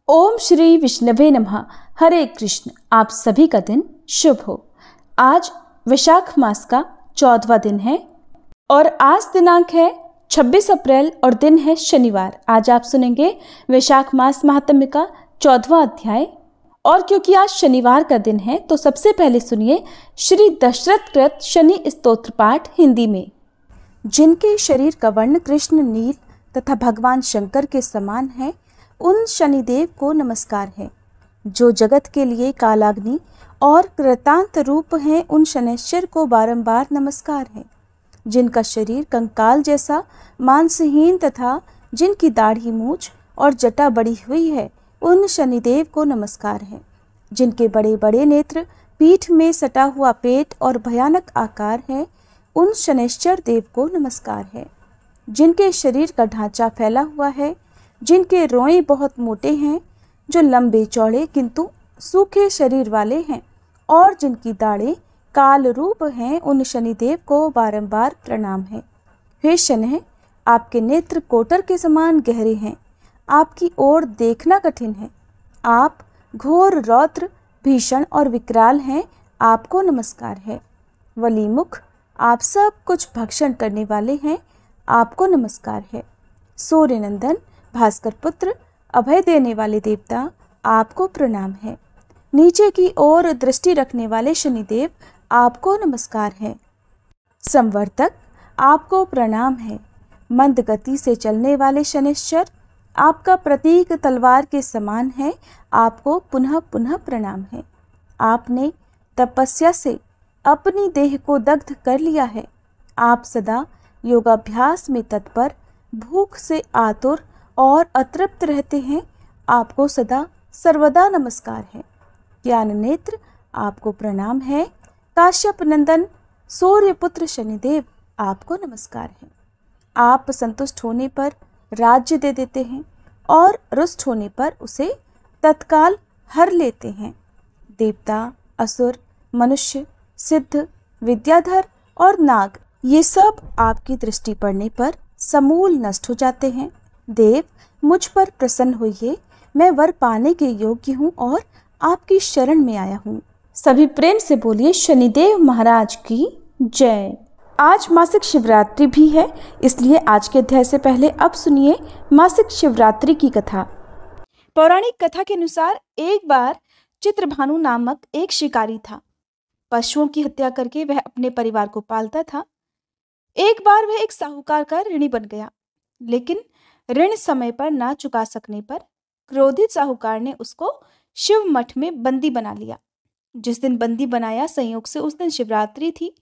ओम श्री विष्णवे नमः। हरे कृष्ण। आप सभी का दिन शुभ हो। आज वैशाख मास का 14वां दिन है और आज दिनांक है 26 अप्रैल और दिन है शनिवार। आज आप सुनेंगे वैशाख मास महात्म्य का 14वां अध्याय। और क्योंकि आज शनिवार का दिन है तो सबसे पहले सुनिए श्री दशरथ कृत शनि स्तोत्र पाठ हिंदी में। जिनके शरीर का वर्ण कृष्ण नील तथा भगवान शंकर के समान है, उन शनिदेव को नमस्कार है। जो जगत के लिए कालाग्नि और कृतांत रूप हैं, उन शनैश्चर को बारंबार नमस्कार है। जिनका शरीर कंकाल जैसा मांसहीन तथा जिनकी दाढ़ी मूछ और जटा बड़ी हुई है, उन शनिदेव को नमस्कार है। जिनके बड़े बड़े नेत्र, पीठ में सटा हुआ पेट और भयानक आकार है, उन शनैश्चर देव को नमस्कार है। जिनके शरीर का ढांचा फैला हुआ है, जिनके रोएं बहुत मोटे हैं, जो लंबे चौड़े किंतु सूखे शरीर वाले हैं और जिनकी दाढ़ें काल रूप हैं, उन शनिदेव को बारंबार प्रणाम है। हे शनैः, आपके नेत्र कोटर के समान गहरे हैं, आपकी ओर देखना कठिन है। आप घोर रौद्र भीषण और विकराल हैं, आपको नमस्कार है। वलीमुख, आप सब कुछ भक्षण करने वाले हैं, आपको नमस्कार है। सूर्यनंदन, भास्कर पुत्र, अभय देने वाले देवता, आपको प्रणाम है। नीचे की ओर दृष्टि रखने वाले शनिदेव, आपको नमस्कार है। संवर्तक, आपको प्रणाम है। मंद गति से चलने वाले शनैश्चर, आपका प्रतीक तलवार के समान है, आपको पुनः पुनः प्रणाम है। आपने तपस्या से अपनी देह को दग्ध कर लिया है। आप सदा योगाभ्यास में तत्पर, भूख से आतुर और अतृप्त रहते हैं, आपको सदा सर्वदा नमस्कार है। ज्ञान नेत्र, आपको प्रणाम है। काश्यप नंदन सूर्यपुत्र शनिदेव, आपको नमस्कार है। आप संतुष्ट होने पर राज्य दे देते हैं और रुष्ट होने पर उसे तत्काल हर लेते हैं। देवता, असुर, मनुष्य, सिद्ध, विद्याधर और नाग, ये सब आपकी दृष्टि पड़ने पर समूल नष्ट हो जाते हैं। देव, मुझ पर प्रसन्न होइए, मैं वर पाने के योग्य हूँ और आपकी शरण में आया हूँ। सभी प्रेम से बोलिए शनिदेव महाराज की जय। आज मासिक शिवरात्रि भी है, इसलिए आज के अध्याय से पहले अब सुनिए मासिक शिवरात्रि की कथा। पौराणिक कथा के अनुसार एक बार चित्रभानु नामक एक शिकारी था। पशुओं की हत्या करके वह अपने परिवार को पालता था। एक बार वह एक साहूकार का ऋणी बन गया, लेकिन ऋण समय पर ना चुका सकने पर क्रोधित साहूकार ने उसको शिव मठ में बंदी बना लिया। जिस दिन बंदी बनाया, संयोग से उस दिन शिवरात्रि थी।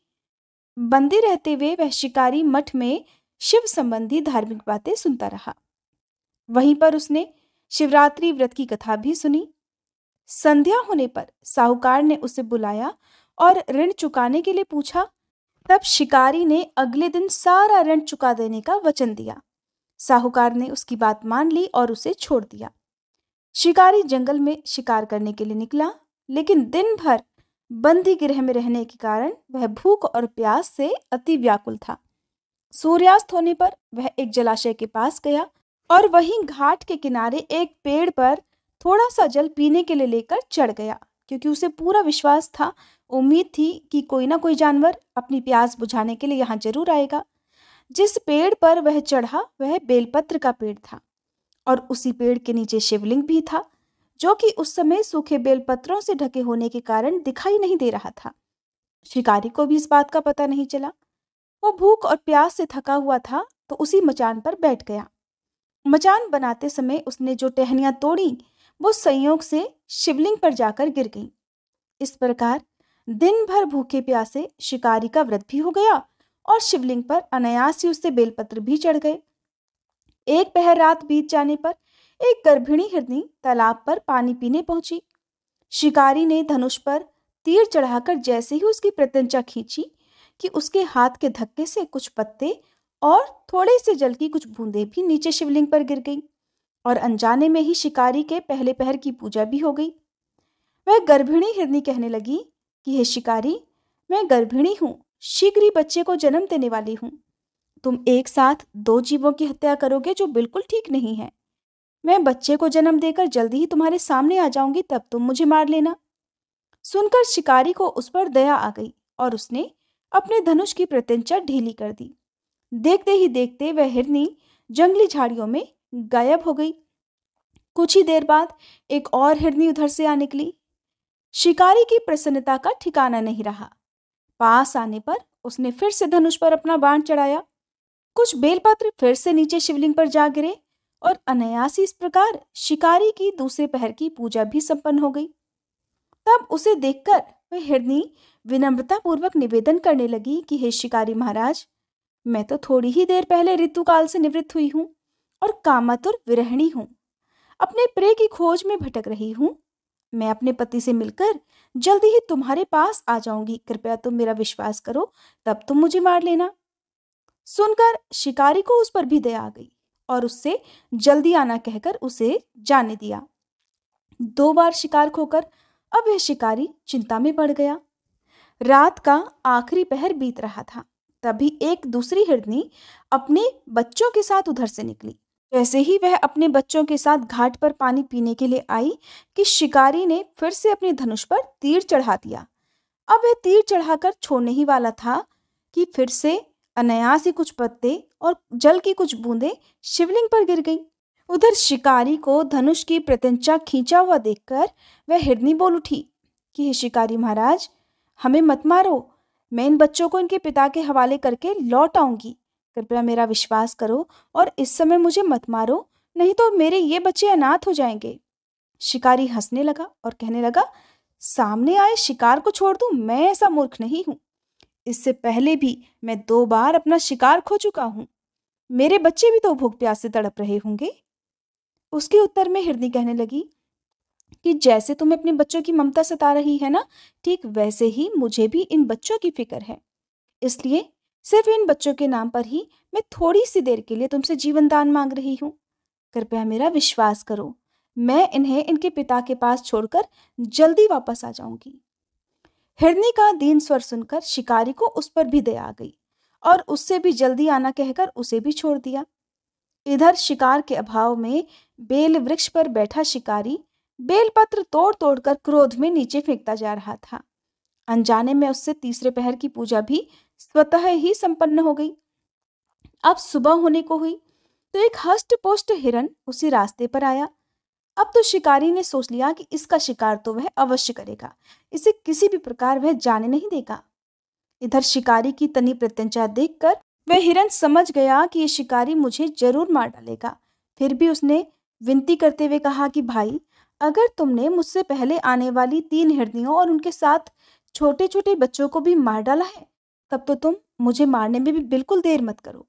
बंदी रहते हुए वह शिकारी मठ में शिव संबंधी धार्मिक बातें सुनता रहा। वहीं पर उसने शिवरात्रि व्रत की कथा भी सुनी। संध्या होने पर साहूकार ने उसे बुलाया और ऋण चुकाने के लिए पूछा। तब शिकारी ने अगले दिन सारा ऋण चुका देने का वचन दिया। साहूकार ने उसकी बात मान ली और उसे छोड़ दिया। शिकारी जंगल में शिकार करने के लिए निकला, लेकिन दिन भर बंदी गृह में रहने के कारण वह भूख और प्यास से अति व्याकुल था। सूर्यास्त होने पर वह एक जलाशय के पास गया और वहीं घाट के किनारे एक पेड़ पर थोड़ा सा जल पीने के लिए लेकर चढ़ गया, क्योंकि उसे पूरा विश्वास था, उम्मीद थी कि कोई ना कोई जानवर अपनी प्यास बुझाने के लिए यहाँ जरूर आएगा। जिस पेड़ पर वह चढ़ा वह बेलपत्र का पेड़ था और उसी पेड़ के नीचे शिवलिंग भी था, जो कि उस समय सूखे बेलपत्रों से ढके होने के कारण दिखाई नहीं दे रहा था। शिकारी को भी इस बात का पता नहीं चला। वो भूख और प्यास से थका हुआ था तो उसी मचान पर बैठ गया। मचान बनाते समय उसने जो टहनियां तोड़ी वो संयोग से शिवलिंग पर जाकर गिर गईं। इस प्रकार दिन भर भूखे प्यासे शिकारी का व्रत भी हो गया और शिवलिंग पर अनायास ही उससे बेलपत्र भी चढ़ गए। एक पहर रात बीत जाने पर एक गर्भिणी हिरनी तालाब पर पानी पीने पहुंची। शिकारी ने धनुष पर तीर चढ़ाकर जैसे ही उसकी प्रत्यंचा खींची कि उसके हाथ के धक्के से कुछ पत्ते और थोड़े से जल की कुछ बूंदें भी नीचे शिवलिंग पर गिर गईं और अनजाने में ही शिकारी के पहले पहर की पूजा भी हो गई। वह गर्भिणी हिरनी कहने लगी कि हे शिकारी, मैं गर्भिणी हूँ, शीघ्र ही बच्चे को जन्म देने वाली हूँ। तुम एक साथ दो जीवों की हत्या करोगे जो बिल्कुल ठीक नहीं है। मैं बच्चे को जन्म देकर जल्दी ही तुम्हारे सामने आ जाऊंगी, तब तुम मुझे मार लेना। सुनकर शिकारी को उस पर दया आ गई और उसने अपने धनुष की प्रत्यंचा ढीली कर दी। देखते ही देखते वह हिरनी जंगली झाड़ियों में गायब हो गई। कुछ ही देर बाद एक और हिरनी उधर से आ निकली। शिकारी की प्रसन्नता का ठिकाना नहीं रहा। पास आने पर उसने फिर से धनुष पर अपना बाण चढ़ाया। कुछ बेलपत्र फिर से नीचे शिवलिंग पर जा गिरे और अनायास ही इस प्रकार शिकारी की दूसरे पहर की पूजा भी संपन्न हो गई। तब उसे देखकर वह हिरनी विनम्रता पूर्वक निवेदन करने लगी कि हे शिकारी महाराज, मैं तो थोड़ी ही देर पहले ऋतुकाल से निवृत्त हुई हूँ और कामातुर विरहिणी हूँ। अपने प्रिय की खोज में भटक रही हूँ। मैं अपने पति से मिलकर जल्दी ही तुम्हारे पास आ जाऊंगी। कृपया तुम मेरा विश्वास करो, तब तुम मुझे मार लेना। सुनकर शिकारी को उस पर भी दया आ गई और उससे जल्दी आना कहकर उसे जाने दिया। 2 बार शिकार खोकर अब यह शिकारी चिंता में पड़ गया। रात का आखिरी पहर बीत रहा था। तभी एक दूसरी हिरनी अपने बच्चों के साथ उधर से निकली। जैसे ही वह अपने बच्चों के साथ घाट पर पानी पीने के लिए आई कि शिकारी ने फिर से अपने धनुष पर तीर चढ़ा दिया। अब वह तीर चढ़ाकर छोड़ने ही वाला था कि फिर से अनायास ही कुछ पत्ते और जल की कुछ बूंदें शिवलिंग पर गिर गईं। उधर शिकारी को धनुष की प्रत्यंचा खींचा हुआ देखकर वह हिरनी बोल उठी कि हे शिकारी महाराज, हमें मत मारो। मैं इन बच्चों को इनके पिता के हवाले करके लौट आऊंगी। कृपया मेरा विश्वास करो और इस समय मुझे मत मारो, नहीं तो मेरे ये बच्चे अनाथ हो जाएंगे। शिकारी हंसने लगा और कहने लगा, सामने आए शिकार को छोड़ दूं? मैं ऐसा मूर्ख नहीं हूं। इससे पहले भी मैं 2 बार अपना शिकार खो चुका हूं। मेरे बच्चे भी तो भूख प्यास से तड़प रहे होंगे। उसके उत्तर में हिरनी कहने लगी कि जैसे तुम्हें अपने बच्चों की ममता सता रही है ना, ठीक वैसे ही मुझे भी इन बच्चों की फिक्र है। इसलिए सिर्फ इन बच्चों के नाम पर ही मैं थोड़ी सी देर के लिए तुमसे जीवन दान मांग रही हूँ। कृपया मेरा विश्वास करो, मैं इन्हें इनके पिता के पास छोड़कर जल्दी वापस आ जाऊंगी। हिरनी का दीन स्वर सुनकर शिकारी को उस पर भी दया आ गई और उससे भी जल्दी आना कहकर उसे भी छोड़ दिया। इधर शिकार के अभाव में बेल वृक्ष पर बैठा शिकारी बेलपत्र तोड़ तोड़कर क्रोध में नीचे फेंकता जा रहा था। अनजाने में उससे तीसरे पहर की पूजा भी स्वतः ही संपन्न हो गई। अब सुबह होने को हुई तो एक हष्ट पुष्ट हिरन उसी रास्ते पर आया। अब तो शिकारी ने सोच लिया कि इसका शिकार तो वह अवश्य करेगा, इसे किसी भी प्रकार वह जाने नहीं देगा। इधर शिकारी की तनी प्रत्यंचा देखकर वह हिरन समझ गया कि ये शिकारी मुझे जरूर मार डालेगा। फिर भी उसने विनती करते हुए कहा कि भाई, अगर तुमने मुझसे पहले आने वाली 3 हिरनियों और उनके साथ छोटे छोटे बच्चों को भी मार डाला है, तब तो तुम मुझे मारने में भी बिल्कुल देर मत करो,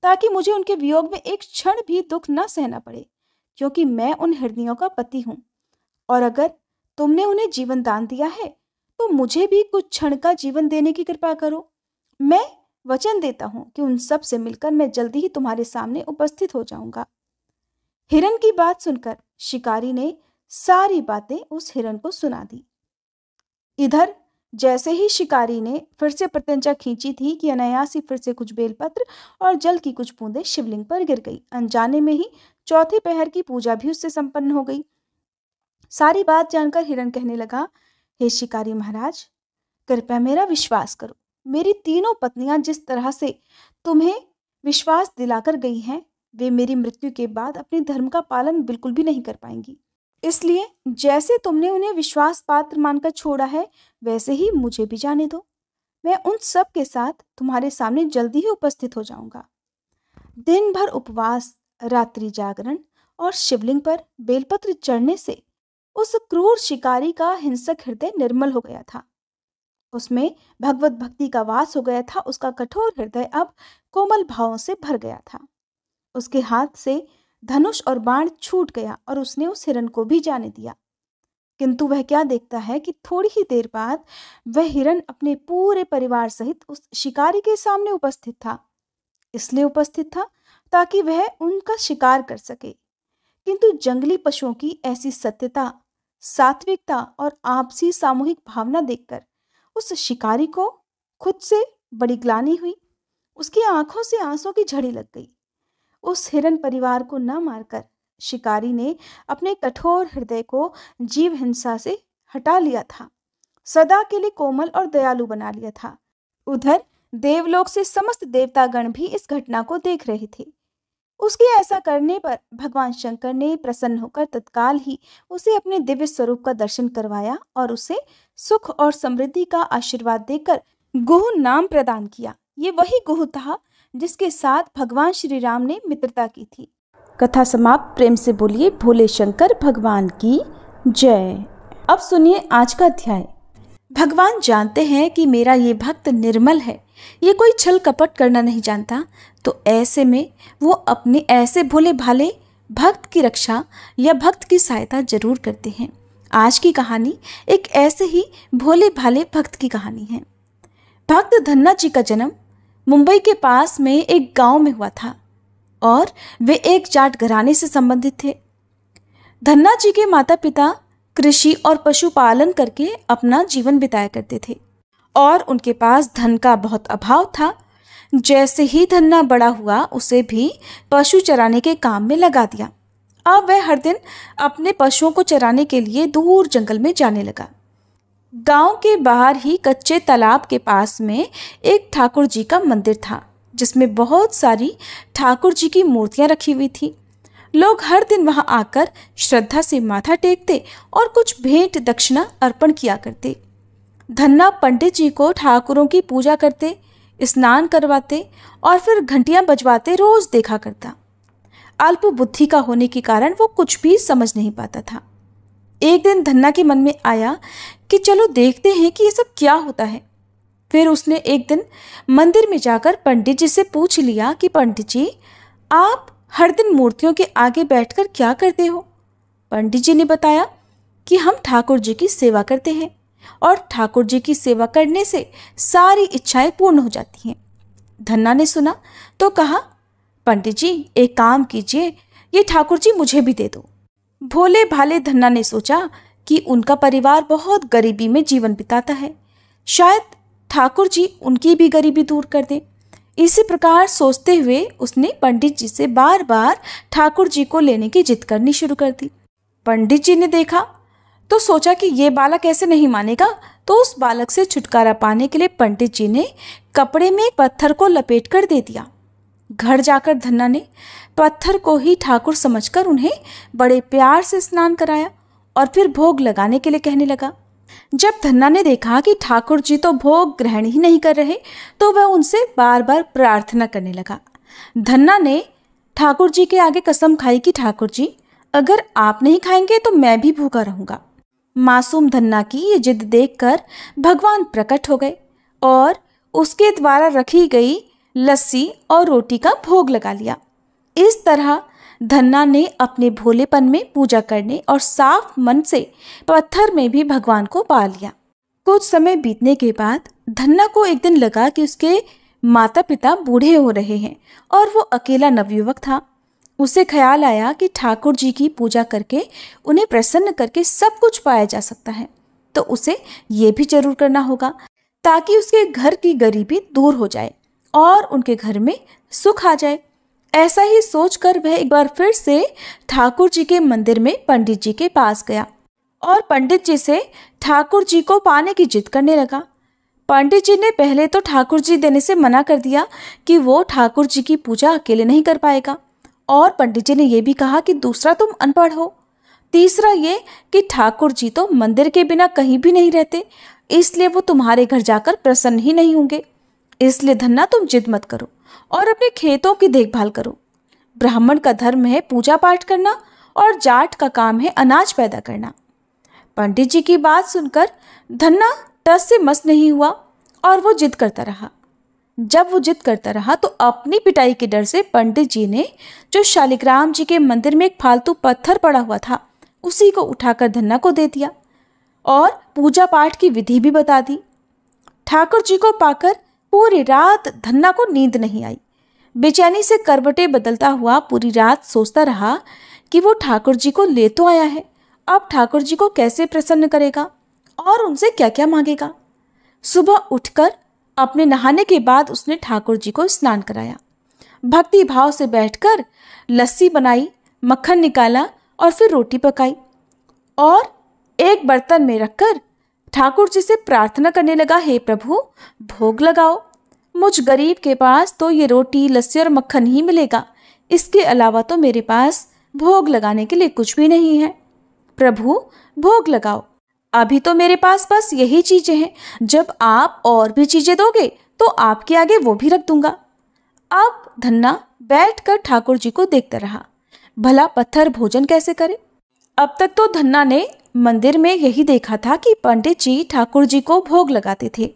ताकि मुझे उनके वियोग में एक क्षण भी दुख न सहना पड़े, क्योंकि मैं उन हिरनियों का पति हूँ। और अगर तुमने उन्हें जीवन दान दिया है तो मुझे भी कुछ क्षण का जीवन देने की कृपा करो। मैं वचन देता हूँ कि उन सब से मिलकर मैं जल्दी ही तुम्हारे सामने उपस्थित हो जाऊंगा। हिरन की बात सुनकर शिकारी ने सारी बातें उस हिरन को सुना दी। इधर जैसे ही शिकारी ने फिर से प्रत्यंचा खींची थी कि अनायास ही फिर से कुछ बेलपत्र और जल की कुछ बूंदें शिवलिंग पर गिर गई। अनजाने में ही चौथे पहर की पूजा भी उससे संपन्न हो गई। सारी बात जानकर हिरन कहने लगा, हे शिकारी महाराज, कृपया मेरा विश्वास करो। मेरी तीनों पत्नियां जिस तरह से तुम्हें विश्वास दिलाकर गई हैं, वे मेरी मृत्यु के बाद अपने धर्म का पालन बिल्कुल भी नहीं कर पाएंगी। इसलिए जैसे तुमने उन्हें विश्वास पात्र मानकर छोड़ा है, वैसे ही मुझे भी जाने दो। मैं उन सब के साथ तुम्हारे सामने जल्दी ही उपस्थित हो जाऊंगा। दिन भर उपवास, रात्रि जागरण और शिवलिंग पर बेलपत्र चढ़ने से उस क्रूर शिकारी का हिंसक हृदय निर्मल हो गया था। उसमें भगवत भक्ति का वास हो गया था। उसका कठोर हृदय अब कोमल भावों से भर गया था। उसके हाथ से धनुष और बाण छूट गया और उसने उस हिरन को भी जाने दिया। किंतु वह क्या देखता है कि थोड़ी ही देर बाद वह हिरन अपने पूरे परिवार सहित उस शिकारी के सामने उपस्थित था। इसलिए उपस्थित था ताकि वह उनका शिकार कर सके। किंतु जंगली पशुओं की ऐसी सत्यता, सात्विकता और आपसी सामूहिक भावना देखकर उस शिकारी को खुद से बड़ी ग्लानि हुई। उसकी आंखों से आंसू की झड़ी लग गई। उस हिरन परिवार को न मारकर शिकारी ने अपने कठोर हृदय को जीव हिंसा से हटा लिया था, सदा के लिए कोमल और दयालु बना लिया था। उधर देवलोक से समस्त देवतागण भी इस घटना को देख रहे थे। उसके ऐसा करने पर भगवान शंकर ने प्रसन्न होकर तत्काल ही उसे अपने दिव्य स्वरूप का दर्शन करवाया और उसे सुख और समृद्धि का आशीर्वाद देकर गुह नाम प्रदान किया। ये वही गुह था जिसके साथ भगवान श्री राम ने मित्रता की थी। कथा समाप्त। प्रेम से बोलिए भोले शंकर भगवान की जय। अब सुनिए आज का अध्याय। भगवान जानते हैं कि मेरा ये भक्त निर्मल है, ये कोई छल कपट करना नहीं जानता, तो ऐसे में वो अपने ऐसे भोले भाले भक्त की रक्षा या भक्त की सहायता जरूर करते हैं। आज की कहानी एक ऐसे ही भोले भाले भक्त की कहानी है। भक्त धन्ना जी का जन्म मुंबई के पास में एक गांव में हुआ था और वे एक जाट घराने से संबंधित थे। धन्ना जी के माता पिता कृषि और पशुपालन करके अपना जीवन बिताया करते थे और उनके पास धन का बहुत अभाव था। जैसे ही धन्ना बड़ा हुआ उसे भी पशु चराने के काम में लगा दिया। अब वह हर दिन अपने पशुओं को चराने के लिए दूर जंगल में जाने लगा। गांव के बाहर ही कच्चे तालाब के पास में एक ठाकुर जी का मंदिर था, जिसमें बहुत सारी ठाकुर जी की मूर्तियां रखी हुई थी। लोग हर दिन वहां आकर श्रद्धा से माथा टेकते और कुछ भेंट दक्षिणा अर्पण किया करते। धन्ना पंडित जी को ठाकुरों की पूजा करते, स्नान करवाते और फिर घंटियां बजवाते रोज देखा करता। अल्प बुद्धि का होने के कारण वो कुछ भी समझ नहीं पाता था। एक दिन धन्ना के मन में आया कि चलो देखते हैं कि ये सब क्या होता है। फिर उसने एक दिन मंदिर में जाकर पंडित जी से पूछ लिया कि पंडित जी, आप हर दिन मूर्तियों के आगे बैठकर क्या करते हो? पंडित जी ने बताया कि हम ठाकुर जी की सेवा करते हैं और ठाकुर जी की सेवा करने से सारी इच्छाएं पूर्ण हो जाती हैं। धन्ना ने सुना तो कहा, पंडित जी एक काम कीजिए, ये ठाकुर जी मुझे भी दे दो। भोले भाले धन्ना ने सोचा कि उनका परिवार बहुत गरीबी में जीवन बिताता है, शायद ठाकुर जी उनकी भी गरीबी दूर कर दें। इसी प्रकार सोचते हुए उसने पंडित जी से बार बार ठाकुर जी को लेने की जिद करनी शुरू कर दी। पंडित जी ने देखा तो सोचा कि ये बालक ऐसे नहीं मानेगा, तो उस बालक से छुटकारा पाने के लिए पंडित जी ने कपड़े में एक पत्थर को लपेट कर दे दिया। घर जाकर धन्ना ने पत्थर को ही ठाकुर समझकर उन्हें बड़े प्यार से स्नान कराया और फिर भोग लगाने के लिए कहने लगा। जब धन्ना ने देखा कि ठाकुर जी तो भोग ग्रहण ही नहीं कर रहे, तो वह उनसे बार बार प्रार्थना करने लगा। धन्ना ने ठाकुर जी के आगे कसम खाई कि ठाकुर जी, अगर आप नहीं खाएंगे तो मैं भी भूखा रहूंगा। मासूम धन्ना की ये जिद देखकर भगवान प्रकट हो गए और उसके द्वारा रखी गई लस्सी और रोटी का भोग लगा लिया। इस तरह धन्ना ने अपने भोलेपन में पूजा करने और साफ मन से पत्थर में भी भगवान को पा लिया। कुछ समय बीतने के बाद धन्ना को एक दिन लगा कि उसके माता पिता बूढ़े हो रहे हैं और वो अकेला नवयुवक था। उसे ख्याल आया कि ठाकुर जी की पूजा करके उन्हें प्रसन्न करके सब कुछ पाया जा सकता है, तो उसे ये भी जरूर करना होगा ताकि उसके घर की गरीबी दूर हो जाए और उनके घर में सुख आ जाए। ऐसा ही सोचकर वह एक बार फिर से ठाकुर जी के मंदिर में पंडित जी के पास गया और पंडित जी से ठाकुर जी को पाने की जिद करने लगा। पंडित जी ने पहले तो ठाकुर जी देने से मना कर दिया कि वो ठाकुर जी की पूजा अकेले नहीं कर पाएगा, और पंडित जी ने यह भी कहा कि दूसरा तुम अनपढ़ हो, तीसरा ये कि ठाकुर जी तो मंदिर के बिना कहीं भी नहीं रहते, इसलिए वो तुम्हारे घर जाकर प्रसन्न ही नहीं होंगे। इसलिए धन्ना तुम जिद मत करो और अपने खेतों की देखभाल करो। ब्राह्मण का धर्म है पूजा पाठ करना और जाट का काम है अनाज पैदा करना। पंडित जी की बात सुनकर धन्ना टस से मस नहीं हुआ और वो जिद करता रहा। जब वो जिद करता रहा तो अपनी पिटाई के डर से पंडित जी ने जो शालिग्राम जी के मंदिर में एक फालतू पत्थर पड़ा हुआ था उसी को उठाकर धन्ना को दे दिया और पूजा पाठ की विधि भी बता दी। ठाकुर जी को पाकर पूरी रात धन्ना को नींद नहीं आई। बेचैनी से करवटें बदलता हुआ पूरी रात सोचता रहा कि वो ठाकुर जी को ले तो आया है, अब ठाकुर जी को कैसे प्रसन्न करेगा और उनसे क्या क्या मांगेगा। सुबह उठकर अपने नहाने के बाद उसने ठाकुर जी को स्नान कराया। भक्ति भाव से बैठकर लस्सी बनाई, मक्खन निकाला और फिर रोटी पकाई और एक बर्तन में रखकर ठाकुर जी से प्रार्थना करने लगा, हे प्रभु भोग लगाओ, मुझ गरीब के पास तो ये रोटी लस्सी और मक्खन ही मिलेगा, इसके अलावा तो मेरे पास भोग लगाने के लिए कुछ भी नहीं है। प्रभु भोग लगाओ, अभी तो मेरे पास बस यही चीजें हैं, जब आप और भी चीजें दोगे तो आपके आगे वो भी रख दूंगा। अब धन्ना बैठकर ठाकुर जी को देखता रहा, भला पत्थर भोजन कैसे करे। अब तक तो धन्ना ने मंदिर में यही देखा था कि पंडित जी ठाकुर जी को भोग लगाते थे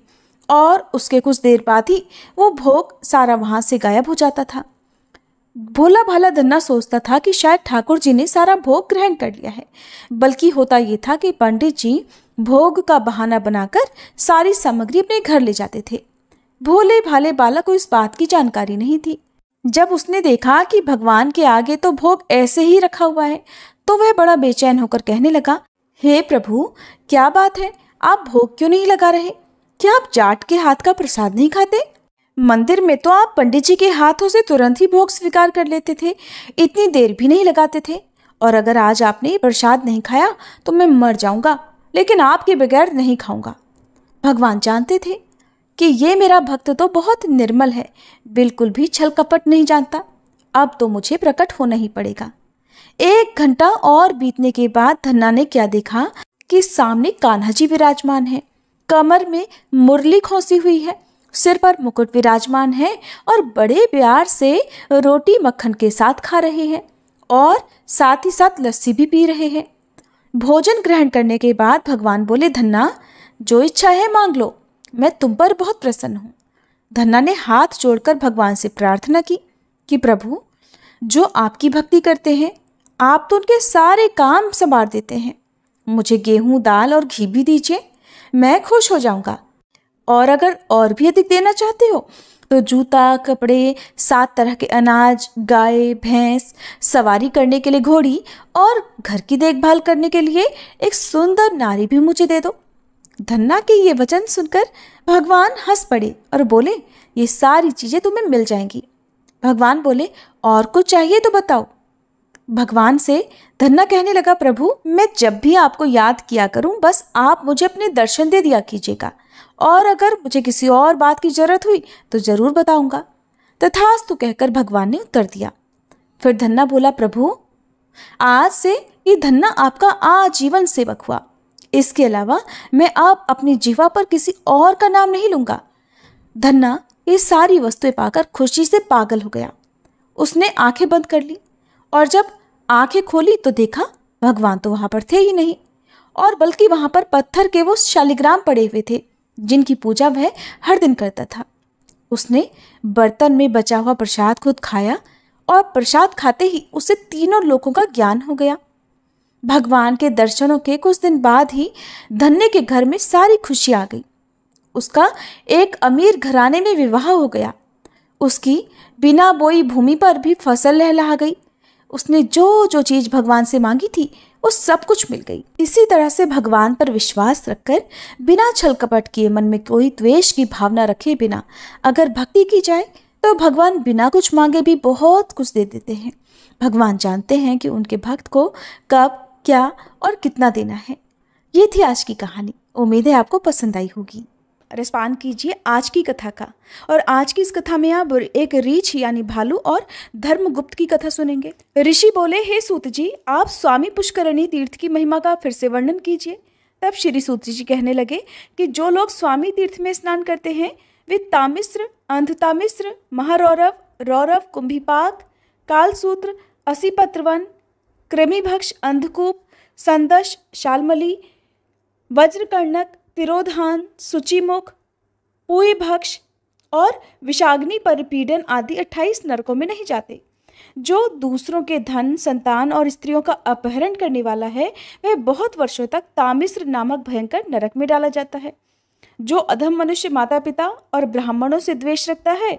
और उसके कुछ देर बाद ही वो भोग सारा वहां से गायब हो जाता था। भोला भाला धन्ना सोचता था कि शायद ठाकुर जी ने सारा भोग ग्रहण कर लिया है, बल्कि होता ये था कि पंडित जी भोग का बहाना बनाकर सारी सामग्री अपने घर ले जाते थे। भोले भाले बालक को इस बात की जानकारी नहीं थी। जब उसने देखा कि भगवान के आगे तो भोग ऐसे ही रखा हुआ है, तो वह बड़ा बेचैन होकर कहने लगा, हे प्रभु क्या बात है, आप भोग क्यों नहीं लगा रहे? क्या आप जाट के हाथ का प्रसाद नहीं खाते? मंदिर में तो आप पंडित जी के हाथों से तुरंत ही भोग स्वीकार कर लेते थे, इतनी देर भी नहीं लगाते थे। और अगर आज आपने प्रसाद नहीं खाया तो मैं मर जाऊंगा, लेकिन आपके बगैर नहीं खाऊंगा। भगवान जानते थे कि ये मेरा भक्त तो बहुत निर्मल है, बिल्कुल भी छल कपट नहीं जानता, अब तो मुझे प्रकट होना ही पड़ेगा। 1 घंटा और बीतने के बाद धन्ना ने क्या देखा कि सामने कान्हा जी विराजमान है, कमर में मुरली खोसी हुई है, सिर पर मुकुट विराजमान है और बड़े प्यार से रोटी मक्खन के साथ खा रहे हैं और साथ ही साथ लस्सी भी पी रहे हैं। भोजन ग्रहण करने के बाद भगवान बोले, धन्ना जो इच्छा है मांग लो, मैं तुम पर बहुत प्रसन्न हूँ। धन्ना ने हाथ जोड़कर भगवान से प्रार्थना की कि प्रभु जो आपकी भक्ति करते हैं आप तो उनके सारे काम संवार देते हैं, मुझे गेहूं दाल और घी भी दीजिए, मैं खुश हो जाऊंगा। और अगर और भी अधिक देना चाहते हो तो जूता कपड़े 7 तरह के अनाज, गाय भैंस, सवारी करने के लिए घोड़ी और घर की देखभाल करने के लिए एक सुंदर नारी भी मुझे दे दो। धन्ना के ये वचन सुनकर भगवान हंस पड़े और बोले, ये सारी चीजें तुम्हें मिल जाएंगी। भगवान बोले, और कुछ चाहिए तो बताओ। भगवान से धन्ना कहने लगा, प्रभु मैं जब भी आपको याद किया करूं बस आप मुझे अपने दर्शन दे दिया कीजिएगा, और अगर मुझे किसी और बात की जरूरत हुई तो जरूर बताऊंगा। तथास्तु कहकर भगवान ने उत्तर दिया। फिर धन्ना बोला, प्रभु आज से ये धन्ना आपका आजीवन सेवक हुआ, इसके अलावा मैं अब अपनी जीवा पर किसी और का नाम नहीं लूंगा। धन्ना ये सारी वस्तुएं पाकर खुशी से पागल हो गया। उसने आंखें बंद कर ली और जब आंखें खोली तो देखा भगवान तो वहां पर थे ही नहीं, और बल्कि वहां पर पत्थर के वो शालिग्राम पड़े हुए थे जिनकी पूजा वह हर दिन करता था। उसने बर्तन में बचा हुआ प्रसाद खुद खाया और प्रसाद खाते ही उसे तीनों लोकों का ज्ञान हो गया। भगवान के दर्शनों के कुछ दिन बाद ही धन्ने के घर में सारी खुशी आ गई। उसका एक अमीर घराने में विवाह हो गया। उसकी बिना बोई भूमि पर भी फसल लहलहा गई। उसने जो जो चीज भगवान से मांगी थी वो सब कुछ मिल गई। इसी तरह से भगवान पर विश्वास रखकर बिना छल कपट किए, मन में कोई द्वेष की भावना रखे बिना अगर भक्ति की जाए तो भगवान बिना कुछ मांगे भी बहुत कुछ दे देते हैं। भगवान जानते हैं कि उनके भक्त को कब क्या और कितना देना है। ये थी आज की कहानी। उम्मीद है आपको पसंद आई होगी। रिस्पॉन्ड कीजिए आज की कथा का। और आज की इस कथा में आप एक रीछ यानी भालू और धर्मगुप्त की कथा सुनेंगे। ऋषि बोले, हे सूत जी, आप स्वामी पुष्करणी तीर्थ की महिमा का फिर से वर्णन कीजिए। तब श्री सूत जी कहने लगे कि जो लोग स्वामी तीर्थ में स्नान करते हैं वे तामिश्र, अंधतामिश्र, महारौरव, रौरव, कुंभीपाक, कालसूत्र, असीपत्रवन, कृमिभक्ष, अंधकूप, संदश, शालमली, वज्रकर्णक, तिरोधान, सुचिमुख, पूयभक्ष और विषाग्नि परिपीडन आदि 28 नरकों में नहीं जाते। जो दूसरों के धन, संतान और स्त्रियों का अपहरण करने वाला है वह बहुत वर्षों तक तामिश्र नामक भयंकर नरक में डाला जाता है। जो अधम मनुष्य माता पिता और ब्राह्मणों से द्वेष रखता है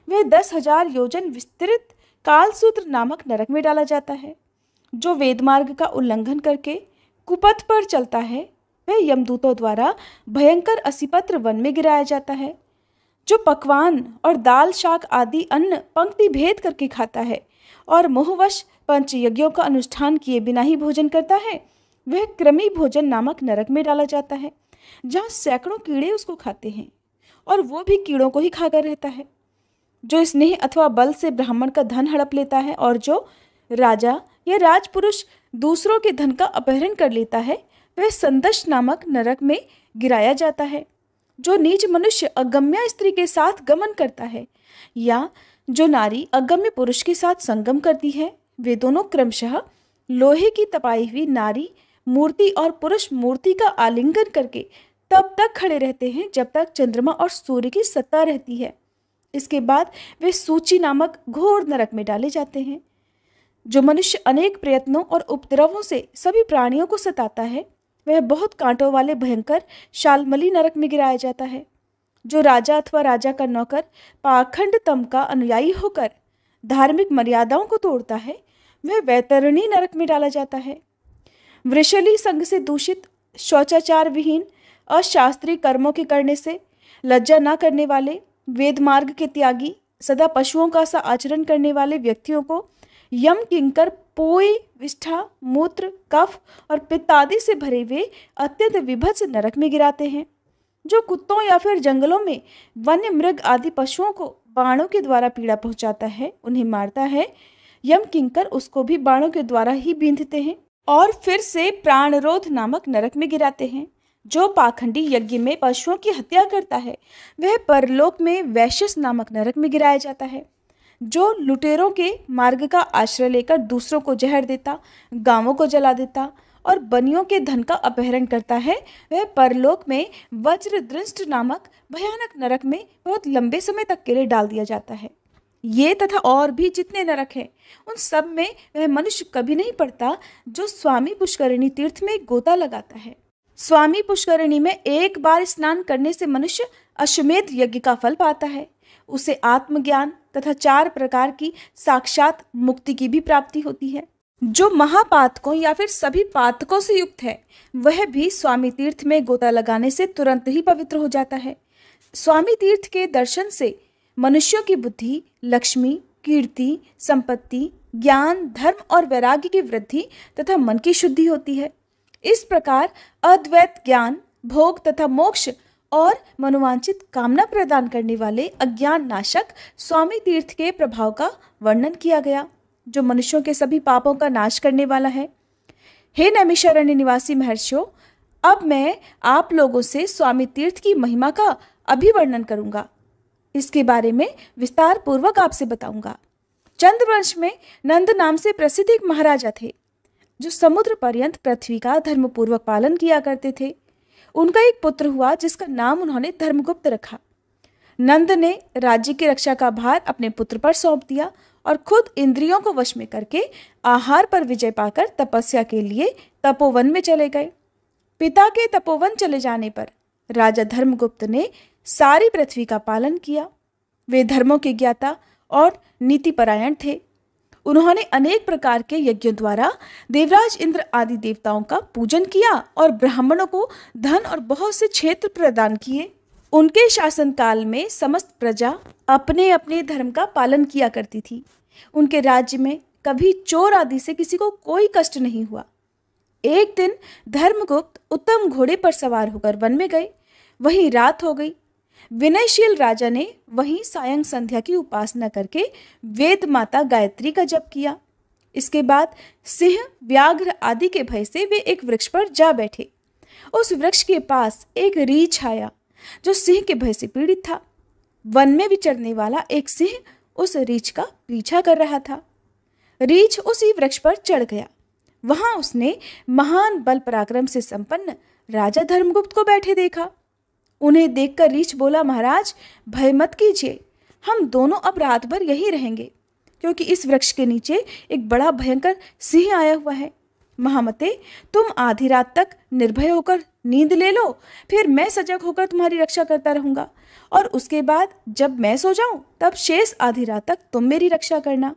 वह 10,000 योजन विस्तृत कालसूत्र नामक नरक में डाला जाता है। जो वेदमार्ग का उल्लंघन करके कुपथ पर चलता है वह यमदूतों द्वारा भयंकर असीपत्र वन में गिराया जाता है। जो पकवान और दाल शाक आदि अन्न पंक्ति भेद करके खाता है और मोहवश पंच यज्ञों का अनुष्ठान किए बिना ही भोजन करता है, वह क्रमी भोजन नामक नरक में डाला जाता है, जहाँ सैकड़ों कीड़े उसको खाते हैं और वो भी कीड़ों को ही खाकर रहता है। जो स्नेह अथवा बल से ब्राह्मण का धन हड़प लेता है और जो राजा या राजपुरुष दूसरों के धन का अपहरण कर लेता है, वह संदश नामक नरक में गिराया जाता है। जो नीच मनुष्य अगम्य स्त्री के साथ गमन करता है या जो नारी अगम्य पुरुष के साथ संगम करती है, वे दोनों क्रमशः लोहे की तपाई हुई नारी मूर्ति और पुरुष मूर्ति का आलिंगन करके तब तक खड़े रहते हैं जब तक चंद्रमा और सूर्य की सत्ता रहती है। इसके बाद वे सूची नामक घोर नरक में डाले जाते हैं। जो मनुष्य अनेक प्रयत्नों और उपद्रवों से सभी प्राणियों को सताता है, वह बहुत कांटों वाले भयंकर शालमली नरक में गिराया जाता है। जो राजा अथवा राजा का नौकर पाखंडतम का अनुयायी होकर धार्मिक मर्यादाओं को तोड़ता है, वह वैतरणी नरक में डाला जाता है। वृषली संग से दूषित, शौचाचार विहीन, अशास्त्रीय कर्मों के करने से लज्जा न करने वाले, वेद मार्ग के त्यागी, सदा पशुओं का सा आचरण करने वाले व्यक्तियों को यम किंकर पोई, विष्ठा, मूत्र, कफ और पित्त आदि से भरे हुए अत्यंत विभत्स नरक में गिराते हैं। जो कुत्तों या फिर जंगलों में वन्य मृग आदि पशुओं को बाणों के द्वारा पीड़ा पहुंचाता है, उन्हें मारता है, यम किंकर उसको भी बाणों के द्वारा ही बींधते हैं और फिर से प्राणरोध नामक नरक में गिराते हैं। जो पाखंडी यज्ञ में पशुओं की हत्या करता है, वह परलोक में वैश्यस नामक नरक में गिराया जाता है। जो लुटेरों के मार्ग का आश्रय लेकर दूसरों को जहर देता, गांवों को जला देता और बनियों के धन का अपहरण करता है, वह परलोक में वज्रदृष्ट नामक भयानक नरक में बहुत लंबे समय तक के लिए डाल दिया जाता है। ये तथा और भी जितने नरक हैं, उन सब में वह मनुष्य कभी नहीं पड़ता जो स्वामी पुष्करिणी तीर्थ में गोता लगाता है। स्वामी पुष्करिणी में एक बार स्नान करने से मनुष्य अश्वमेध यज्ञ का फल पाता है। उसे आत्मज्ञान तथा 4 प्रकार की साक्षात मुक्ति की भी प्राप्ति होती है। जो महापातकों या फिर सभी पातकों से युक्त है, वह भी स्वामी तीर्थ में गोता लगाने से तुरंत ही पवित्र हो जाता है। स्वामी तीर्थ के दर्शन से मनुष्यों की बुद्धि, लक्ष्मी, कीर्ति, संपत्ति, ज्ञान, धर्म और वैराग्य की वृद्धि तथा मन की शुद्धि होती है। इस प्रकार अद्वैत ज्ञान, भोग तथा मोक्ष और मनोवांछित कामना प्रदान करने वाले अज्ञान नाशक स्वामी तीर्थ के प्रभाव का वर्णन किया गया, जो मनुष्यों के सभी पापों का नाश करने वाला है। हे नैमिषारण्य निवासी महर्षियों, अब मैं आप लोगों से स्वामी तीर्थ की महिमा का अभिवर्णन करूंगा। इसके बारे में विस्तार पूर्वक आपसे बताऊंगा। चंद्रवंश में नंद नाम से प्रसिद्ध एक महाराजा थे, जो समुद्र पर्यंत पृथ्वी का धर्मपूर्वक पालन किया करते थे। उनका एक पुत्र हुआ जिसका नाम उन्होंने धर्मगुप्त रखा। नंद ने राज्य की रक्षा का भार अपने पुत्र पर सौंप दिया और खुद इंद्रियों को वश में करके आहार पर विजय पाकर तपस्या के लिए तपोवन में चले गए। पिता के तपोवन चले जाने पर राजा धर्मगुप्त ने सारी पृथ्वी का पालन किया। वे धर्मों के ज्ञाता और नीतिपरायण थे। उन्होंने अनेक प्रकार के यज्ञों द्वारा देवराज इंद्र आदि देवताओं का पूजन किया और ब्राह्मणों को धन और बहुत से क्षेत्र प्रदान किए। उनके शासनकाल में समस्त प्रजा अपने अपने धर्म का पालन किया करती थी। उनके राज्य में कभी चोर आदि से किसी को कोई कष्ट नहीं हुआ। एक दिन धर्मगुप्त उत्तम घोड़े पर सवार होकर वन में गए। वहीं रात हो गई। विनयशील राजा ने वहीं सायं संध्या की उपासना करके वेद माता गायत्री का जप किया। इसके बाद सिंह, व्याघ्र आदि के भय से वे एक वृक्ष पर जा बैठे। उस वृक्ष के पास एक रीछ आया जो सिंह के भय से पीड़ित था। वन में विचरने वाला एक सिंह उस रीछ का पीछा कर रहा था। रीछ उसी वृक्ष पर चढ़ गया। वहां उसने महान बल पराक्रम से संपन्न राजा धर्मगुप्त को बैठे देखा। उन्हें देखकर रीछ बोला, महाराज भय मत कीजिए, हम दोनों अब रात भर यहीं रहेंगे, क्योंकि इस वृक्ष के नीचे एक बड़ा भयंकर सिंह आया हुआ है। महामते, तुम आधी रात तक निर्भय होकर नींद ले लो, फिर मैं सजग होकर तुम्हारी रक्षा करता रहूंगा, और उसके बाद जब मैं सो जाऊं तब शेष आधी रात तक तुम मेरी रक्षा करना।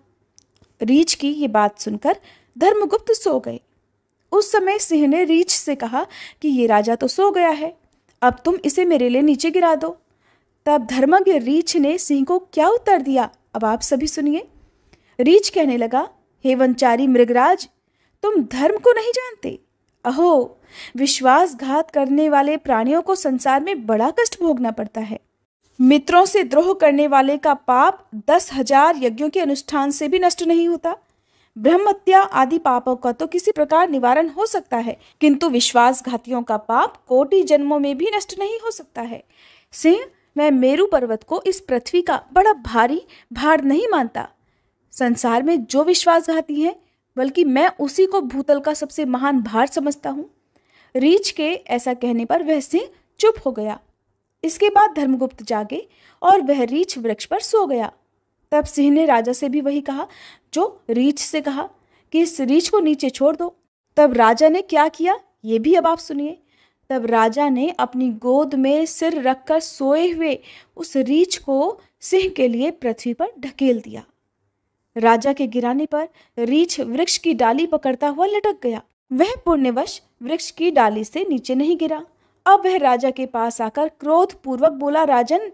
रीछ की ये बात सुनकर धर्मगुप्त सो गए। उस समय सिंह ने रीछ से कहा कि ये राजा तो सो गया है, अब तुम इसे मेरे लिए नीचे गिरा दो। तब धर्मज्ञ रीछ ने सिंह को क्या उत्तर दिया, अब आप सभी सुनिए। रीछ कहने लगा, हे वंचारी मृगराज, तुम धर्म को नहीं जानते। अहो, विश्वासघात करने वाले प्राणियों को संसार में बड़ा कष्ट भोगना पड़ता है। मित्रों से द्रोह करने वाले का पाप 10,000 यज्ञों के अनुष्ठान से भी नष्ट नहीं होता। ब्रह्महत्या आदि पापों का तो किसी प्रकार निवारण हो सकता है, किंतु विश्वासघातियों का पाप कोटि जन्मों में भी नष्ट नहीं हो सकता है। सिंह, मैं मेरु पर्वत को इस पृथ्वी का बड़ा भारी भार नहीं मानता। संसार में जो विश्वासघाती है, बल्कि मैं उसी को भूतल का सबसे महान भार समझता हूँ। रीछ के ऐसा कहने पर वह सिंह चुप हो गया। इसके बाद धर्मगुप्त जागे और वह रीछ वृक्ष पर सो गया। तब सिंह ने राजा से भी वही कहा जो रीछ से कहा कि इस रीछ को नीचे छोड़ दो। तब राजा ने क्या किया, ये भी अब आप सुनिए। तब राजा ने अपनी गोद में सिर रखकर सोए हुए उस रीछ को सिंह के लिए पृथ्वी पर ढकेल दिया। राजा के गिराने पर रीछ वृक्ष की डाली पकड़ता हुआ लटक गया। वह पुण्यवश वृक्ष की डाली से नीचे नहीं गिरा। अब वह राजा के पास आकर क्रोध पूर्वक बोला, राजन,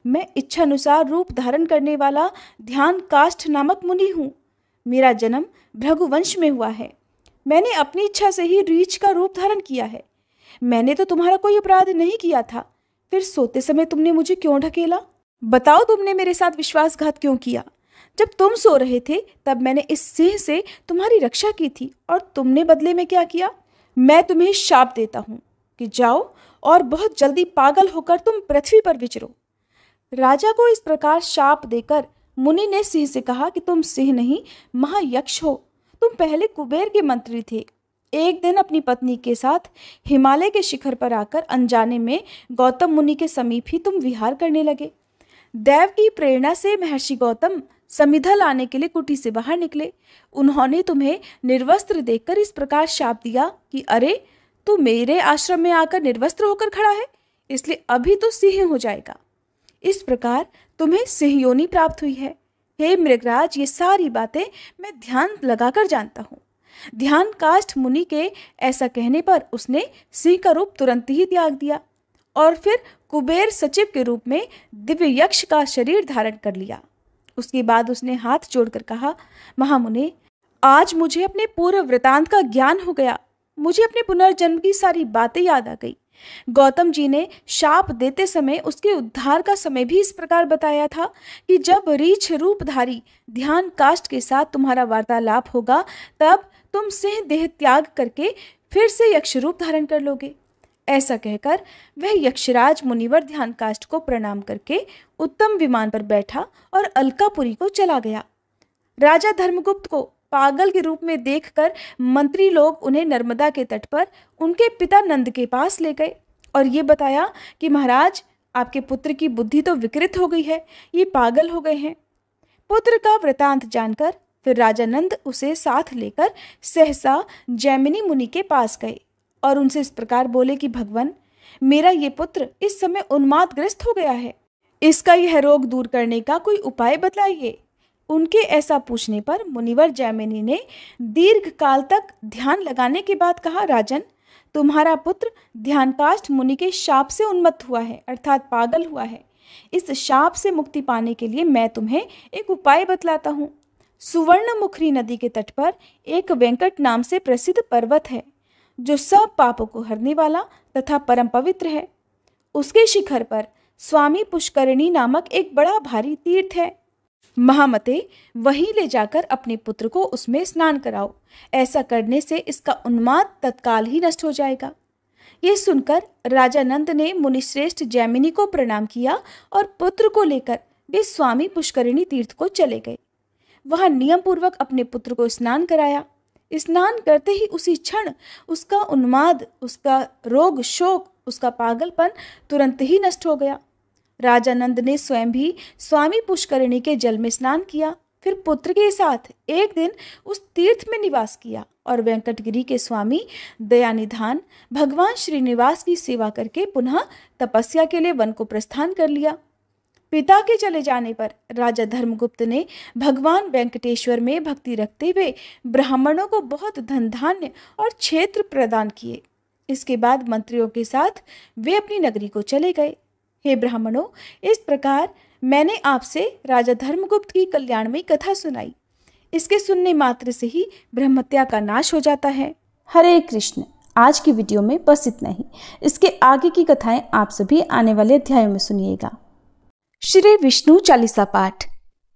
मैं इच्छानुसार रूप धारण करने वाला ध्यान काष्ठ नामक मुनि हूँ। मेरा जन्म भृगुवंश में हुआ है। मैंने अपनी इच्छा से ही रीछ का रूप धारण किया है। मैंने तो तुम्हारा कोई अपराध नहीं किया था, फिर सोते समय तुमने मुझे क्यों ढकेला? बताओ, तुमने मेरे साथ विश्वासघात क्यों किया? जब तुम सो रहे थे तब मैंने इस सिंह से तुम्हारी रक्षा की थी, और तुमने बदले में क्या किया? मैं तुम्हें शाप देता हूँ कि जाओ और बहुत जल्दी पागल होकर तुम पृथ्वी पर विचरो। राजा को इस प्रकार शाप देकर मुनि ने सिंह से कहा कि तुम सिंह नहीं, महायक्ष हो। तुम पहले कुबेर के मंत्री थे। एक दिन अपनी पत्नी के साथ हिमालय के शिखर पर आकर अनजाने में गौतम मुनि के समीप ही तुम विहार करने लगे। दैव की प्रेरणा से महर्षि गौतम समिधा लाने के लिए कुटी से बाहर निकले। उन्होंने तुम्हें निर्वस्त्र देखकर इस प्रकार शाप दिया कि अरे, तू मेरे आश्रम में आकर निर्वस्त्र होकर खड़ा है, इसलिए अभी तो सिंह हो जाएगा। इस प्रकार तुम्हें सिंह योनि प्राप्त हुई है। हे मृगराज, ये सारी बातें मैं ध्यान लगाकर जानता हूँ। ध्यान काष्ठ मुनि के ऐसा कहने पर उसने सिंह का रूप तुरंत ही त्याग दिया और फिर कुबेर सचिव के रूप में दिव्य यक्ष का शरीर धारण कर लिया। उसके बाद उसने हाथ जोड़कर कहा, महामुने, आज मुझे अपने पूर्व वृतांत का ज्ञान हो गया। मुझे अपने पुनर्जन्म की सारी बातें याद आ गई। गौतम जी ने शाप देते समय उसके उद्धार का समय भी इस प्रकार बताया था कि जब रीछ रूपधारी ध्यान काष्ठ के साथ तुम्हारा वार्तालाप होगा, तब तुम सिंह देह त्याग करके फिर से यक्ष रूप धारण कर लोगे। ऐसा कहकर वह यक्षराज मुनिवर ध्यान काष्ठ को प्रणाम करके उत्तम विमान पर बैठा और अलकापुरी को चला गया। राजा धर्मगुप्त को पागल के रूप में देखकर मंत्री लोग उन्हें नर्मदा के तट पर उनके पिता नंद के पास ले गए और ये बताया कि महाराज, आपके पुत्र की बुद्धि तो विकृत हो गई है, ये पागल हो गए हैं। पुत्र का वृतांत जानकर फिर राजा नंद उसे साथ लेकर सहसा जैमिनी मुनि के पास गए और उनसे इस प्रकार बोले कि भगवान, मेरा ये पुत्र इस समय उन्मादग्रस्त हो गया है। इसका यह रोग दूर करने का कोई उपाय बताइए। उनके ऐसा पूछने पर मुनिवर जैमिनी ने दीर्घ काल तक ध्यान लगाने के बाद कहा, राजन, तुम्हारा पुत्र ध्यानकाष्ठ मुनि के शाप से उन्मत्त हुआ है, अर्थात पागल हुआ है। इस शाप से मुक्ति पाने के लिए मैं तुम्हें एक उपाय बतलाता हूँ। सुवर्णमुखी नदी के तट पर एक वेंकट नाम से प्रसिद्ध पर्वत है, जो सब पापों को हरने वाला तथा परम पवित्र है। उसके शिखर पर स्वामी पुष्करिणी नामक एक बड़ा भारी तीर्थ है। महामते, वहीं ले जाकर अपने पुत्र को उसमें स्नान कराओ। ऐसा करने से इसका उन्माद तत्काल ही नष्ट हो जाएगा। ये सुनकर राजा नंद ने मुनिश्रेष्ठ जैमिनी को प्रणाम किया और पुत्र को लेकर वे स्वामी पुष्करिणी तीर्थ को चले गए। वहां नियम पूर्वक अपने पुत्र को स्नान कराया। स्नान करते ही उसी क्षण उसका उन्माद, उसका रोग शोक, उसका पागलपन तुरंत ही नष्ट हो गया। राजा नंद ने स्वयं भी स्वामी पुष्करिणी के जल में स्नान किया, फिर पुत्र के साथ एक दिन उस तीर्थ में निवास किया और वेंकटगिरी के स्वामी दयानिधान भगवान श्रीनिवास की सेवा करके पुनः तपस्या के लिए वन को प्रस्थान कर लिया। पिता के चले जाने पर राजा धर्मगुप्त ने भगवान वेंकटेश्वर में भक्ति रखते हुए ब्राह्मणों को बहुत धन धान्य और क्षेत्र प्रदान किए। इसके बाद मंत्रियों के साथ वे अपनी नगरी को चले गए। हे ब्राह्मणों, इस प्रकार मैंने आपसे राजा धर्मगुप्त की कल्याणमयी कथा सुनाई। इसके सुनने मात्र से ही ब्रह्मत्या का नाश हो जाता है। हरे कृष्ण। आज की वीडियो में बस इतना ही। इसके आगे की कथाएं आप सभी आने वाले अध्यायों में सुनिएगा। श्री विष्णु चालीसा पाठ।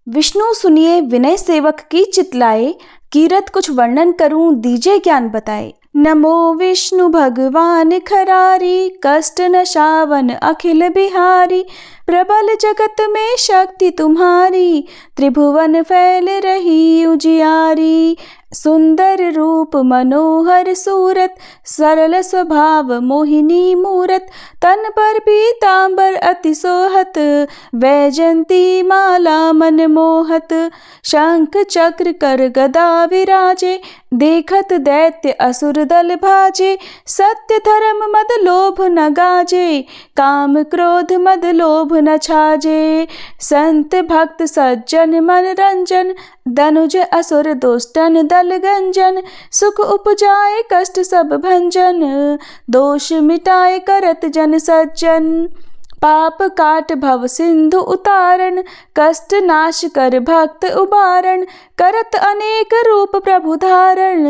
विष्णु सुनिए विनय सेवक की चितलाए, कीरत कुछ वर्णन करूं दीजिए ज्ञान बताए। नमो विष्णु भगवान खरारी, कष्ट नशावन अखिल बिहारी। प्रबल जगत में शक्ति तुम्हारी, त्रिभुवन फैल रही उजियारी। सुंदर रूप मनोहर सूरत, सरल स्वभाव मोहिनी मूरत। तन पर पीतांबर अति सोहत, वैजंती माला मन मोहत। शंख चक्र कर गदा विराजे, देखत दैत्य असुर दल भाजे। सत्य धर्म मद लोभ न गाजे, काम क्रोध मद लोभ न छाजे। संत भक्त सज्जन मन रंजन, धनुज असुर दुष्टन दल गंजन। सुख उपजाए कष्ट सब भंजन, दोष मिटाए करत जन सज्जन। पाप काट भव सिंधु उतारण, कष्ट नाश कर भक्त उबारण। करत अनेक रूप प्रभु धारण,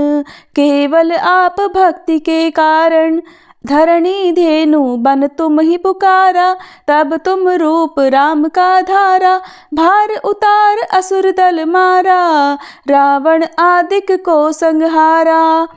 केवल आप भक्ति के कारण। धरणी धेनु बन तुम ही पुकारा, तब तुम रूप राम का धारा। भार उतार असुर दल मारा, रावण आदिक को संहारा।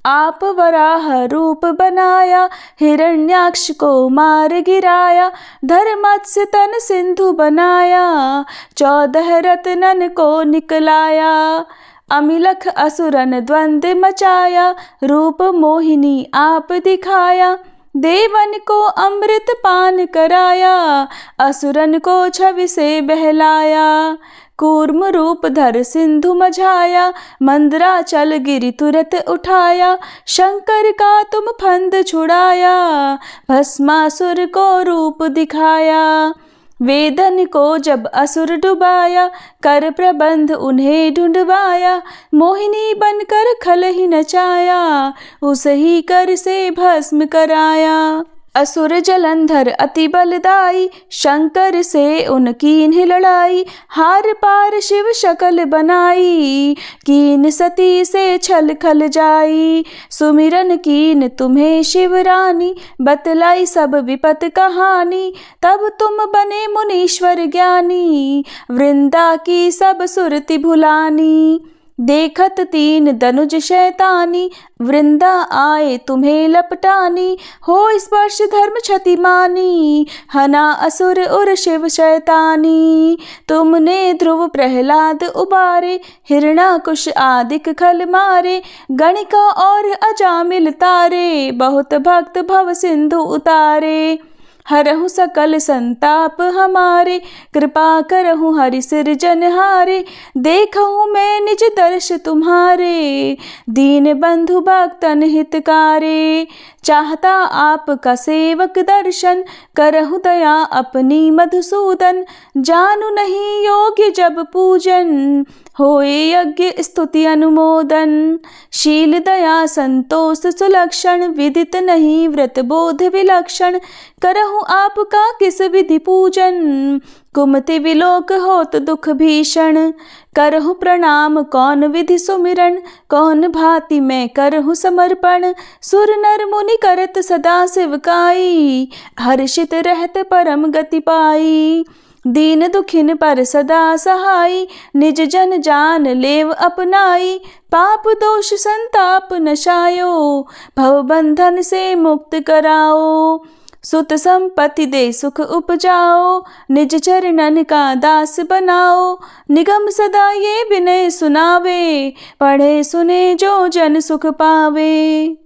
आप वराह रूप बनाया, हिरण्याक्ष को मार गिराया। धर्मत्स्य तन सिंधु बनाया, 14 रत्नन को निकलाया। अमिलख असुरन द्वंद मचाया, रूप मोहिनी आप दिखाया। देवन को अमृत पान कराया, असुरन को छवि से बहलाया। कूर्म रूप धर सिंधु मझाया, मंदराचल गिरि तुरत उठाया। शंकर का तुम फंद छुड़ाया, भस्मासुर को रूप दिखाया। वेदन को जब असुर डुबाया, कर प्रबंध उन्हें ढूंढवाया। मोहिनी बनकर खल ही नचाया, उस ही कर से भस्म कराया। असुर जलंधर अति बलदाई, शंकर से उनकी लड़ाई। हार पार शिव शकल बनाई, कीन सती से छल खल जाई। सुमिरन कीन तुम्हें शिव रानी, बतलाई सब विपत कहानी। तब तुम बने मुनीश्वर ज्ञानी, वृंदा की सब सुरति भुलानी। देखत तीन दनुज शैतानी, वृंदा आए तुम्हें लपटानी। हो स्पर्श धर्म क्षति मानी, हना असुर उर शिव शैतानी। तुमने ध्रुव प्रहलाद उबारे, हिरणाकुश आदिक खल मारे। गणिका और अजामिल तारे, बहुत भक्त भव सिंधु उतारे। हरहु सकल संताप हमारे, कृपा करहु हरि सिरजनहारे। देखहु मैं निज दर्श तुम्हारे, दीन बंधु भक्तन हितकारे। चाहता आपका सेवक दर्शन, करहु दया अपनी मधुसूदन। जानू नहीं योग्य जब पूजन, होए यज्ञ स्तुति अनुमोदन। शील दया संतोष सुलक्षण, विदित नहीं व्रत बोध विलक्षण। करहु आपका किस विधि पूजन, कुमति विलोक होत दुख भीषण। करहु प्रणाम कौन विधि सुमिरन, कौन भांति मैं करहु समर्पण। सुर नर मुनि करत सदा सेवकाई, हर्षित रहत परम गति पाई। दीन दुखिन पर सदा सहाई, निज जन जान लेव अपनाई। पाप दोष संताप नशायो, भव बंधन से मुक्त कराओ। सुत संपत्ति दे सुख उपजाओ, निज चरणन का दास बनाओ। निगम सदा ये विनय सुनावे, पढ़े सुने जो जन सुख पावे।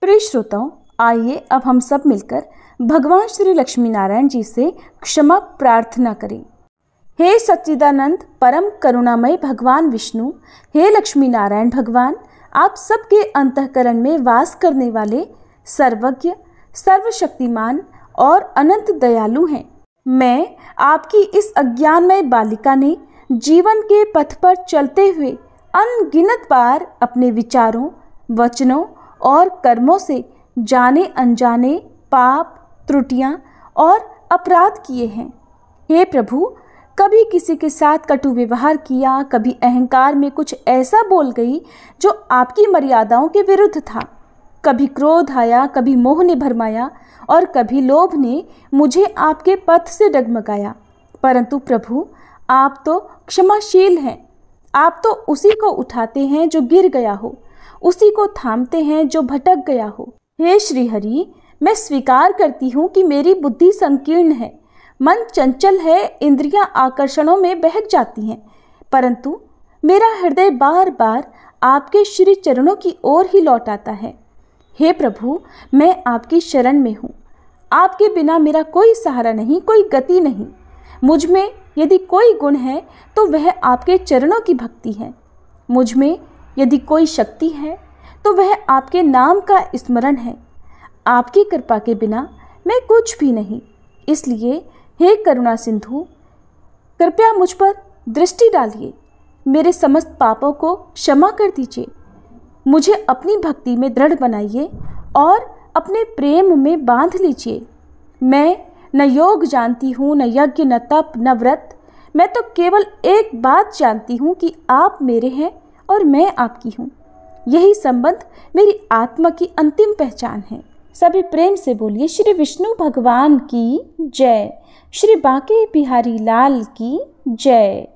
प्रिय श्रोताओं, आइए अब हम सब मिलकर भगवान श्री लक्ष्मी नारायण जी से क्षमा प्रार्थना करें। हे सच्चिदानंद परम करुणामय भगवान विष्णु, हे लक्ष्मी नारायण भगवान, आप सबके अंतःकरण में वास करने वाले सर्वज्ञ, सर्वशक्तिमान और अनंत दयालु हैं। मैं आपकी इस अज्ञानमय बालिका ने जीवन के पथ पर चलते हुए अनगिनत बार अपने विचारों, वचनों और कर्मों से जाने अनजाने पाप, त्रुटियां और अपराध किए हैं। हे प्रभु, कभी किसी के साथ कटु व्यवहार किया, कभी अहंकार में कुछ ऐसा बोल गई जो आपकी मर्यादाओं के विरुद्ध था। कभी क्रोध आया, कभी मोह ने भरमाया और कभी लोभ ने मुझे आपके पथ से डगमगाया। परंतु प्रभु, आप तो क्षमाशील हैं। आप तो उसी को उठाते हैं जो गिर गया हो, उसी को थामते हैं जो भटक गया हो। हे श्री हरि, मैं स्वीकार करती हूँ कि मेरी बुद्धि संकीर्ण है, मन चंचल है, इंद्रियां आकर्षणों में बहक जाती हैं, परंतु मेरा हृदय बार बार आपके श्री चरणों की ओर ही लौट आता है। हे प्रभु, मैं आपकी शरण में हूँ। आपके बिना मेरा कोई सहारा नहीं, कोई गति नहीं। मुझ में यदि कोई गुण है तो वह आपके चरणों की भक्ति है। मुझ में यदि कोई शक्ति है तो वह आपके नाम का स्मरण है। आपकी कृपा के बिना मैं कुछ भी नहीं। इसलिए हे करुणा सिंधु, कृपया मुझ पर दृष्टि डालिए, मेरे समस्त पापों को क्षमा कर दीजिए, मुझे अपनी भक्ति में दृढ़ बनाइए और अपने प्रेम में बांध लीजिए। मैं न योग जानती हूँ, न यज्ञ, न तप, न व्रत। मैं तो केवल एक बात जानती हूँ कि आप मेरे हैं और मैं आपकी हूँ। यही संबंध मेरी आत्मा की अंतिम पहचान है। सभी प्रेम से बोलिए श्री विष्णु भगवान की जय, श्री बांके बिहारी लाल की जय।